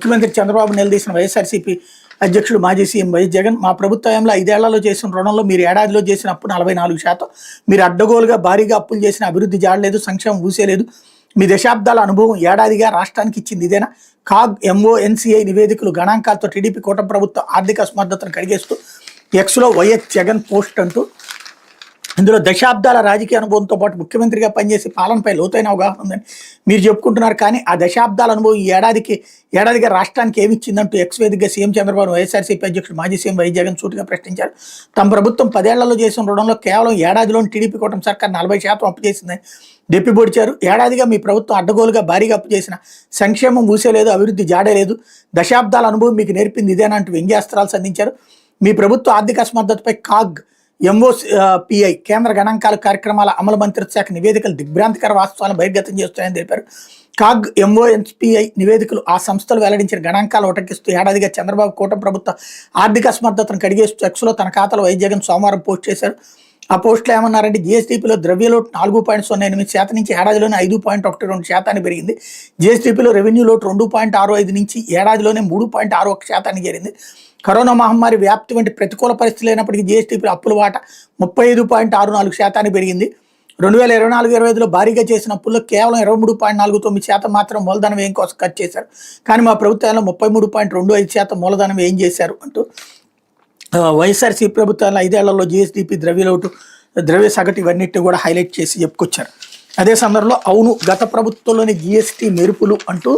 ముఖ్యమంత్రి చంద్రబాబు నిలదీసిన వైఎస్ఆర్సీపీ అధ్యక్షుడు మాజీ సీఎం వైఎస్ జగన్ మా ప్రభుత్వంలో 5 ఏళ్లలో చేసిన రుణంలో మీరు ఏడాదిలో చేసిన అప్పు 44%, మీరు అడ్డగోలుగా భారీగా అప్పులు చేసిన అభివృద్ధి జాడలేదు, సంక్షేమం ఊసేలేదు, మీ దశాబ్దాల అనుభవం ఏడాదిగా రాష్ట్రానికి ఇచ్చింది ఇదేనా? కాగ్ ఎంఓ ఎన్సీఐ నివేదికలు గణాంకాలతో టీడీపీ కూటమి ప్రభుత్వం ఆర్థిక అసమర్థతను కడిగేస్తూ ఎక్స్లో వైఎస్ జగన్ పోస్ట్ అంటూ ఇందులో దశాబ్దాల రాజకీయ అనుభవంతో పాటు ముఖ్యమంత్రిగా పనిచేసి పాలనపై లోతైన అవగాహన ఉందని మీరు చెప్పుకుంటున్నారు. కానీ ఆ దశాబ్దాల అనుభవం ఈ ఏడాదిగా రాష్ట్రానికి ఏమి ఇచ్చిందంటూ ఎక్స్ వేదికగా సీఎం చంద్రబాబు వైఎస్ఆర్సీపీ అధ్యక్షుడు మాజీ సీఎం వైఎస్ జగన్ సూటిగా ప్రశ్నించారు. తమ ప్రభుత్వం 10 ఏళ్లలో చేసిన రుణంలో కేవలం ఏడాదిలోని టీడీపీ కూటమి సర్కార్ 40% అప్పు చేసిందని దెప్పిపొడిచారు. ఏడాదిగా మీ ప్రభుత్వం అడ్డగోలుగా భారీగా అప్పు చేసిన, సంక్షేమం ఊసేలేదు, అభివృద్ధి జాడలేదు, దశాబ్దాల అనుభవం మీకు నేర్పింది ఇదేనంటూ వ్యంగ్యాస్త్రాలు సంధించారు. మీ ప్రభుత్వ ఆర్థిక అసమర్థతపై కాగ్ ఎంఓపిఐ కేంద్ర గణాంకాల కార్యక్రమాల అమలు మంత్రిత్వ శాఖ నివేదికలు దిగ్భ్రాంతికర వాస్తవాలను బహిర్గతం చేస్తాయని తెలిపారు. కాగ్ ఎంఓఎన్పిఐ నివేదికలు ఆ సంస్థలు వెల్లడించిన గణాంకాలు ఉటంకిస్తూ ఏడాదిగా చంద్రబాబు కూటమి ప్రభుత్వ ఆర్థిక అసమర్థతను కడిగేస్తూ ఎక్స్లో తన ఖాతాలో వైఎస్ జగన్ సోమవారం పోస్ట్ చేశారు. ఆ పోస్టులో ఏమన్నారంటే జీఎస్టీపీలో ద్రవ్యలోటు 4.08% నుంచి ఏడాదిలోనే 5.12% పెరిగింది. జీఎస్టీపీలో రెవెన్యూ లోటు 2.65 నుంచి ఏడాదిలోనే 3.61% చేరింది. కరోనా మహమ్మారి వ్యాప్తి వంటి ప్రతికూల పరిస్థితులు లేనప్పటికీ జీఎస్టీపీలో అప్పుల వాటా 35.64% పెరిగింది. 2024-25లో భారీగా చేసిన అప్పుల్లో కేవలం 23.49% మాత్రం మూలధన వ్యయం కోసం ఖర్చు చేశారు. కానీ మా ప్రభుత్వంలో 33.25% మూలధన వ్యయం చేశారు అంటూ వైఎస్ఆర్సీపీ ప్రభుత్వాల 5 ఏళ్లలో జీఎస్టీపీ ద్రవ్యలోటు, ద్రవ్య సగటు ఇవన్నిటిని కూడా హైలైట్ చేసి చెప్పుకొచ్చారు. అదే సందర్భంలో అవును గత ప్రభుత్వంలోని జీఎస్టీ మెరుపులు అంటూ